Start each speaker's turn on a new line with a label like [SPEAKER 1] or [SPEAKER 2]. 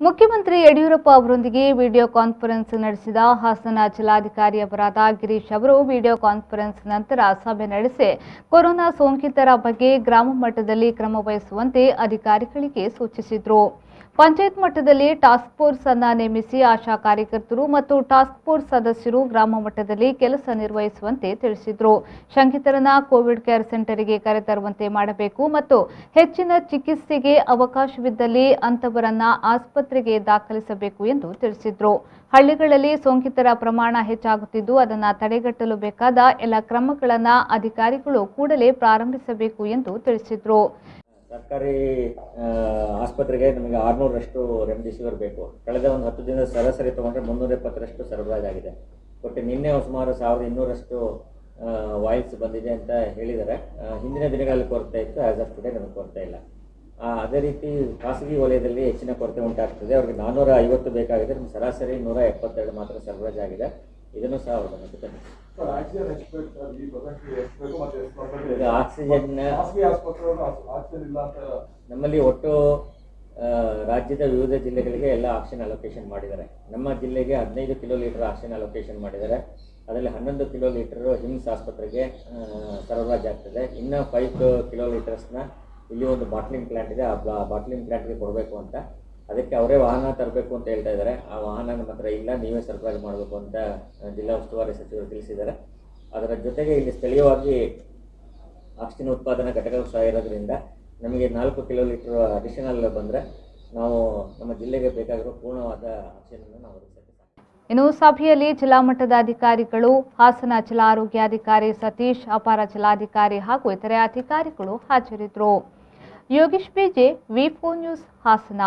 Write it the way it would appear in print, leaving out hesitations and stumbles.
[SPEAKER 1] ಮುಖ್ಯಮಂತ್ರಿ ಯಡಿಯೂರಪ್ಪ ಅವರೊಂದಿಗೆ video conference ನಡೆಸಿದ ಹಾಸನ ಜಿಲ್ಲಾಧಿಕಾರಿಯವರಾದ ಗಿರೀಶ್ ಅವರು ವಿಡಿಯೋ ಕಾನ್ಫರೆನ್ಸ್ ನಂತರ ಸಭೆ ನಡೆಸಿ ಕೊರೋನಾ ಸೋಂಕಿತರ ಬಗ್ಗೆ ಗ್ರಾಮ ಮಟ್ಟದಲ್ಲಿ ಕ್ರಮ ವಹಿಸುವಂತೆ ಅಧಿಕಾರಿಗಳಿಗೆ ಸೂಚಿಸಿದರು. ಪಂಚಾಯತ್ ಮಟ್ಟದಲ್ಲಿ ಟಾಸ್ಕ್ ಫೋರ್ಸ್ ಅನ್ನು ನೇಮಿಸಿ ಆಶಾ ಕಾರ್ಯಕರ್ತರು ಮತ್ತು ಟಾಸ್ಕ್ ಫೋರ್ಸ್ ಸದಸ್ಯರು ಗ್ರಾಮ ಮಟ್ಟದಲ್ಲಿ ಕೆಲಸ ನಿರ್ವಹಿಸುವಂತೆ ತಿಳಿಸಿದರು. ಶಂಕಿತರನ್ನ ಕೋವಿಡ್ ಕೇರ್ ಸೆಂಟರ್ಗೆ ಕರೆತರುವಂತೆ ಮಾಡಬೇಕು ಮತ್ತು ಹೆಚ್ಚಿನ ಚಿಕಿತ್ಸೆಗೆ ಅವಕಾಶವಿದ್ದಲ್ಲಿ ಅಂತವರನ್ನ ಆಸ್ಪತ್ರೆಗೆ ದಾಖಲಿಸಬೇಕು ಎಂದು ತಿಳಿಸಿದರು. ಹಳ್ಳಿಗಳಲ್ಲಿ ಸೋಂಕಿತರ ಪ್ರಮಾಣ ಹೆಚ್ಚಾಗುತ್ತಿದ್ದು ಅದನ್ನು ತಡೆಗಟ್ಟಲು ಬೇಕಾದ ಎಲ್ಲ ಕ್ರಮಗಳನ್ನು ಅಧಿಕಾರಿಗಳು ಕೂಡಲೇ ಪ್ರಾರಂಭಿಸಬೇಕು ಎಂದು ತಿಳಿಸಿದರು.
[SPEAKER 2] ಸರ್ಕಾರಿ ಆಸ್ಪತ್ರೆಗೆ ನಮಗೆ 600ರಷ್ಟು ರೆಮ್ಡಿಸಿವಿರ್ ಬೇಕು. ಕಳೆದ ಒಂದು 10 ದಿನದ ಸರಾಸರಿ ತೊಗೊಂಡ್ರೆ 370ರಷ್ಟು ಸರಬರಾಜಾಗಿದೆ. ಒಟ್ಟು ನಿನ್ನೆ ಸುಮಾರು 1200ರಷ್ಟು ವಾಯಿಲ್ಸ್ ಬಂದಿದೆ ಅಂತ ಹೇಳಿದ್ದಾರೆ. ಹಿಂದಿನ ದಿನಗಳಲ್ಲಿ ಕೊರತೆ ಇತ್ತು, ಆಸ್ ಆಫ್ ಟುಡೇ ನಮಗೆ ಕೊರತೆ ಇಲ್ಲ. ಅದೇ ರೀತಿ ಖಾಸಗಿ ವಲಯದಲ್ಲಿ ಹೆಚ್ಚಿನ ಕೊರತೆ ಉಂಟಾಗ್ತದೆ. ಅವ್ರಿಗೆ 450 ಬೇಕಾಗಿದೆ, ನಮ್ಗೆ ಸರಾಸರಿ 172 ಮಾತ್ರ ಸರಬರಾಜಾಗಿದೆ. ಇದನ್ನು ಸಹ ಅವರು ಗಮನಿಸುತ್ತಾರೆ. ಆಕ್ಸಿಜನ್ ನಮ್ಮಲ್ಲಿ ಒಟ್ಟು ರಾಜ್ಯದ ವಿವಿಧ ಜಿಲ್ಲೆಗಳಿಗೆ ಎಲ್ಲ ಆಕ್ಸಿಜನ್ ಅಲೋಕೇಶನ್ ಮಾಡಿದ್ದಾರೆ. ನಮ್ಮ ಜಿಲ್ಲೆಗೆ 15 ಕಿಲೋ ಲೀಟರ್ ಆಕ್ಸಿಜನ್ ಅಲೋಕೇಶನ್ ಮಾಡಿದ್ದಾರೆ. ಅದರಲ್ಲಿ 11 ಕಿಲೋ ಲೀಟರ್ ಹಿಮ್ಸ್ ಆಸ್ಪತ್ರೆಗೆ ಸರಬರಾಜಾಗ್ತದೆ. ಇನ್ನು 5 ಕಿಲೋ ಲೀಟರ್ಸ್ನ ಇಲ್ಲಿ ಒಂದು ಬಾಟ್ಲಿಂಗ್ ಪ್ಲಾಂಟ್ ಇದೆ, ಆ ಬಾಟ್ಲಿಂಗ್ ಪ್ಲಾಂಟ್ಗೆ ಕೊಡಬೇಕು ಅಂತ. ಅದಕ್ಕೆ ಅವರೇ ವಾಹನ ತರಬೇಕು ಅಂತ ಹೇಳ್ತಾ ಇದ್ದಾರೆ. ಆ ವಾಹನ ನಮ್ಮ ಹತ್ರ ಇಲ್ಲ, ನೀವೇ ಸರಬರಾಜು ಮಾಡಬೇಕು ಅಂತ ಜಿಲ್ಲಾ ಉಸ್ತುವಾರಿ ಸಚಿವರು ತಿಳಿಸಿದ್ದಾರೆ. ಅದರ ಜೊತೆಗೆ ಇಲ್ಲಿ ಸ್ಥಳೀಯವಾಗಿ ಆಕ್ಸಿಜನ್ ಉತ್ಪಾದನಾ ಘಟಕಗಳು ಸಹ ಇರೋದ್ರಿಂದ ನಮಗೆ 4 ಕಿಲೋ ಲೀಟರ್ ಅಡಿಷನಲ್ ಬಂದರೆ ನಾವು ನಮ್ಮ ಜಿಲ್ಲೆಗೆ ಬೇಕಾಗಿರೋ ಪೂರ್ಣವಾದ ಆಕ್ಸಿಜನ್ ನಾವು ಒದಗಿಸಬೇಕು.
[SPEAKER 1] ಇನ್ನು ಸಭೆಯಲ್ಲಿ ಜಿಲ್ಲಾ ಮಟ್ಟದ ಅಧಿಕಾರಿಗಳು, ಹಾಸನ ಜಿಲ್ಲಾ ಆರೋಗ್ಯಾಧಿಕಾರಿ ಸತೀಶ್, ಅಪರ ಜಿಲ್ಲಾಧಿಕಾರಿ ಹಾಗೂ ಇತರೆ ಅಧಿಕಾರಿಗಳು ಹಾಜರಿದ್ದರು. ಯೋಗೇಶ್ ಬಿಜೆ, ವಿ4 ನ್ಯೂಸ್, ಹಾಸನ.